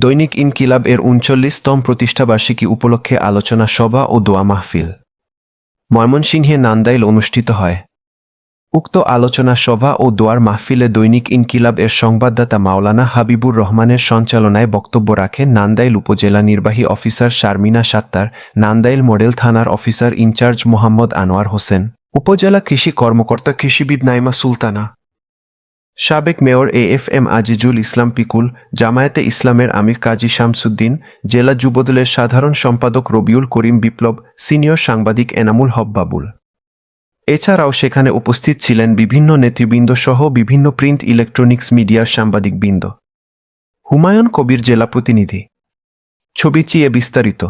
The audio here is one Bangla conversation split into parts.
দৈনিক ইনকিলাব এর ৩৯তম প্রতিষ্ঠাবার্ষিকী উপলক্ষে আলোচনা সভা ও দোয়া মাহফিল ময়মনসিংহে নান্দাইল অনুষ্ঠিত হয়। উক্ত আলোচনা সভা ও দোয়ার মাহফিলে দৈনিক ইনকিলাব এর সংবাদদাতা মাওলানা হাবিবুর রহমানের সঞ্চালনায় বক্তব্য রাখেন নান্দাইল উপজেলা নির্বাহী অফিসার শারমিনা সাত্তার, নান্দাইল মডেল থানার অফিসার ইনচার্জ মোহাম্মদ আনোয়ার হোসেন, উপজেলা কৃষি কর্মকর্তা কৃষিবিদ নাইমা সুলতানা, সাবেক মেয়র AFM আজিজুল ইসলাম পিকুল, জামায়াতে ইসলামের আমির কাজী শামসুদ্দিন, জেলা যুবদলের সাধারণ সম্পাদক রবিউল করিম বিপ্লব, সিনিয়র সাংবাদিক এনামুল হক বাবুল। এছাড়াও সেখানে উপস্থিত ছিলেন বিভিন্ন নেতৃবৃন্দ সহ বিভিন্ন প্রিন্ট ইলেকট্রনিক্স মিডিয়ার সাংবাদিকবৃন্দ। হুমায়ুন কবির, জেলা প্রতিনিধি। ছবি চিয়ে বিস্তারিত।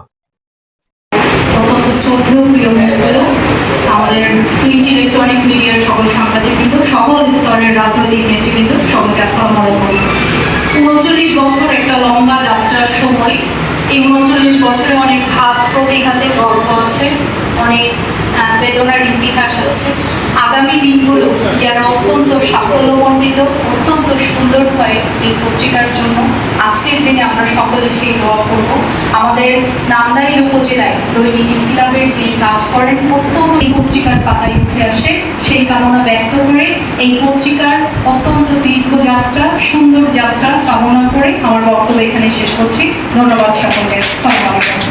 আমাদের প্রিন্ট ইলেকট্রনিক মিডিয়ার সকল সাংবাদিকবৃন্দ, সকল স্তরের রাজনৈতিক নেতৃবৃন্দ, সকলকে আসসালামু আলাইকুম। ৩৯ বছর একটা লম্বা যাত্রার সময়। এই ৩৯ বছরে অনেক ঘাত প্রতিঘাতের গল্প আছে, অনেক বেদনার ইতিহাস আছে। আগামী দিনগুলো যেন অত্যন্ত সাফল্যমণ্ডিত, অত্যন্ত সুন্দর হয় এই পত্রিকার জন্য। আজকের দিনে আমরা সকলে সেই দোয়া করব। আমাদের নান্দাইল উপজেলায় দৈনিক ইনকিলাবের যিনি কাজ করেন, অত্যন্ত এই পত্রিকার পাতায় উঠে আসে, সেই কামনা ব্যক্ত করে এই পত্রিকার অত্যন্ত দীর্ঘ যাত্রা, সুন্দর যাত্রা কামনা করে আমার বক্তব্য এখানে শেষ করছি। ধন্যবাদ সকলকে। আসসালামু আলাইকুম।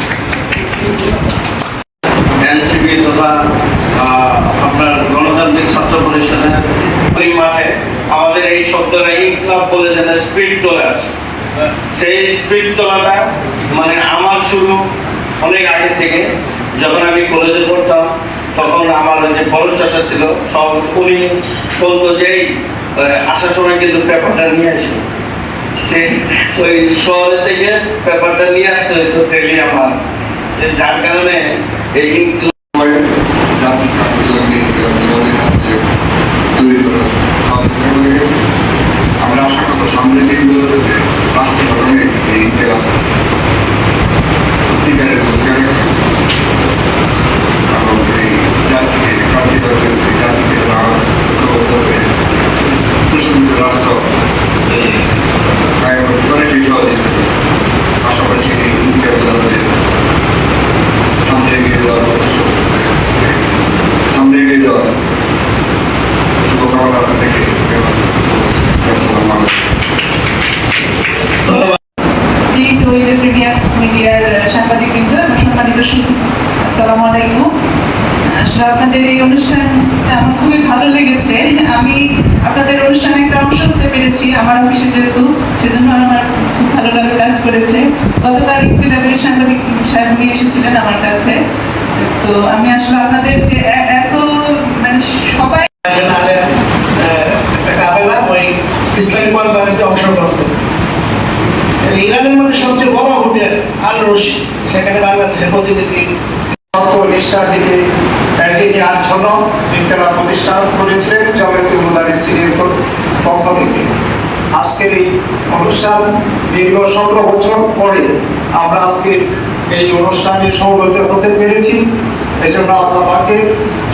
এনসিপি তথা আপনার গণতান্ত্রিক ছাত্র পরিষদের ওই মাঠে আমাদের এই শব্দটা ইনকিলাব বলে যেন স্পিড চলে আসে। সেই স্পিড চলাটা মানে আমার শুরু অনেক আগে থেকে। যখন আমি কলেজে পড়তাম তখন আমার যে বড় চাচা ছিল সব, উনি বলতো যে আসার সময় কিন্তু পেপারটা নিয়ে আসে। ওই শহরে থেকে পেপারটা নিয়ে আসতে হতো ডেলি আমার, যার কারণে এই আমরা আশা করবো সামনের দিনগুলোতে রাষ্ট্র গঠনে এই ইনকিলাব সত্যিকারের এবং এই জাতিকে ক্রান্তি করতে, এই জাতিকে ঐক্যবদ্ধ করে সুসংহত রাষ্ট্র কায়েম করতে পারে সেই সহযোগিতা। পাশাপাশি এই ইনকিলাব আমাদের সামনে এগিয়ে যাওয়ার শুভকামনা রেখে মিডিয়ার সাংবাদিকবৃন্দ এবং সম্মানিত সুধী, আসসালামু আলাইকুম। আসলে আপনাদের এই অনুষ্ঠানটা আমার খুবই ভালো লেগেছে। আমি আপনাদের অনুষ্ঠানে একটা অংশ হতে পেরেছি আমার অফিসে, যেহেতু সেজন্য আমার খুব ভালো লাগে, কাজ করেছে। গতকাল ইনকিলাবের সাংবাদিক সাহেব নিয়ে এসেছিলেন আমার কাছে। তো আমি আসলে আপনাদের যে এত মানে সবাই ইসলামিক কনফারেন্সে অংশগ্রহণ করবে। ইরানের মধ্যে সবচেয়ে বড় হোটেল আল রশি, সেখানে বাংলাদেশের প্রতিনিধি নিষ্ঠার দিকে এগিয়ে নেওয়ার জন্য ইনকিলাব প্রতিষ্ঠা করেছিলেন জমিয়তুল মুদারিস সিরিয়ার পক্ষ থেকে। আজকের এই অনুষ্ঠান দীর্ঘ ১৭ বছর পরে আমরা আজকে এই অনুষ্ঠানে সমবেত হতে পেরেছি। এই জন্য আল্লাহ পাকের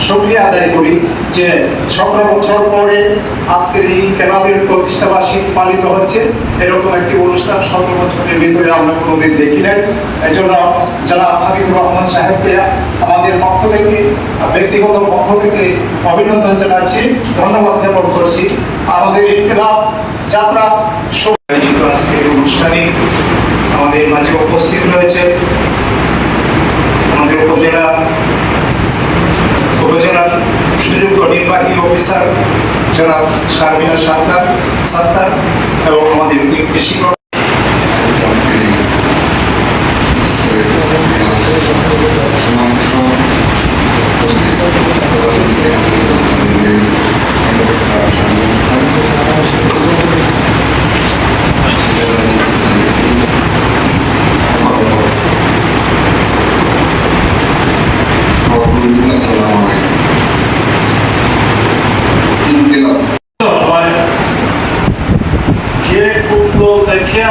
শুকরিয়া আদায় করি যে ১৭ বছর পরে আজকের এই ইনকিলাবের প্রতিষ্ঠা বার্ষিকী পালিত হচ্ছে। এরকম একটি অনুষ্ঠান ১৭ বছরের ভিতরে আমরা কোনোদিন দেখি নাই। এই জন্য যারা হাবিবুর রহমান সাহেবকে আমাদের পক্ষ থেকে, ব্যক্তিগত পক্ষ থেকে অভিনন্দন জানাচ্ছি, ধন্যবাদ জ্ঞাপন করছি। আমাদের ইনকিলাব যাত্রা আয়োজিত আজকের অনুষ্ঠানে আমাদের মাঝে উপস্থিত রয়েছে আমাদের উপজেলার সুযোগ্য নির্বাহী অফিসার জনাব শারমিনা সাত্তার এবং আমাদের কৃষি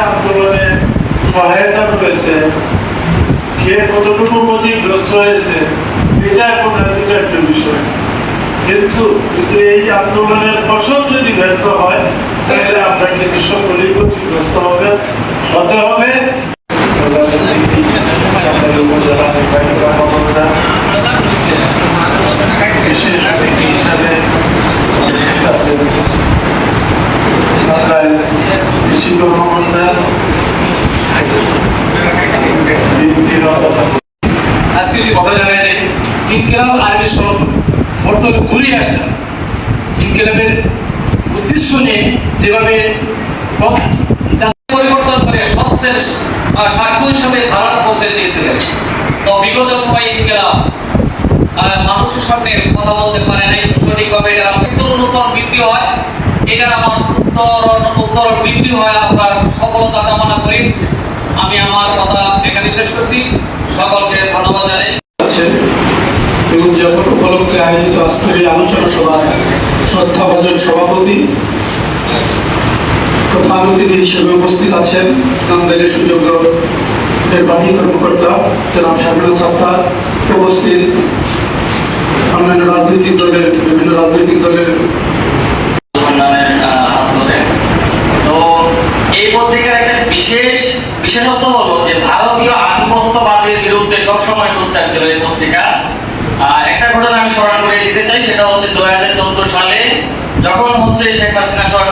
আন্দোলনে সহায়তা করেছে, কে কতটুকু ক্ষতিগ্রস্ত হয়েছে, এটা এখন একটা বিষয়। কিন্তু যদি এই আন্দোলনের ফসল যদি ব্যর্থ হয় তাহলে আপনার কিন্তু সকলেই ক্ষতিগ্রস্ত হবে হতে হবে। উপজেলা নির্বাহী কর্মকর্তা বিশেষ অতিথি হিসাবে আছেন সরকার কৃষি কর্মকর্তা আজকে যে কথা জানাই দেয় ইনকিলাব আর্মির সভাপতি বর্তমানে ঘুরে আসছেন ইনকিলাবের উদ্দেশ্য নিয়ে যেভাবে পরিবর্তন করে সত্যের সাক্ষ্য হিসাবে ধারণ করতে চেয়েছিলেন। তো বিগত সময় ইনকিলাব মানুষের সামনে কথা বলতে পারে নাই সঠিকভাবে, এটা নতুন বৃদ্ধি হয়, এটার আমার উত্তর বৃদ্ধি হয়। আপনার সফলতা কামনা করি। আমি আমার কথা এখানে শেষ করছি। সকলকে ধন্যবাদ জানাই। এবং যেমন উপলক্ষে আয়োজিত আজকের এই আলোচনা সভায় শ্রদ্ধাভাজন সভাপতি প্রধান অতিথি হিসেবে উপস্থিত আছেন নান্দাইলের সুযোগ্য নির্বাহী কর্মকর্তা জনাব শাহরুখ সত্তার, উপস্থিত অন্যান্য বিভিন্ন রাজনৈতিক দলের হাত ধরে। তো এই পত্রিকার একটা বিশেষত্ব হলো যে ভারতীয় আধিপত্যবাদের বিরুদ্ধে সবসময় সোচ্চার ছিল এই পত্রিকা। একটা ঘটনা আমি স্মরণ করে দিতে চাই, সেটা হচ্ছে 2014 সালে যখন শেখ হাসিনা সরকার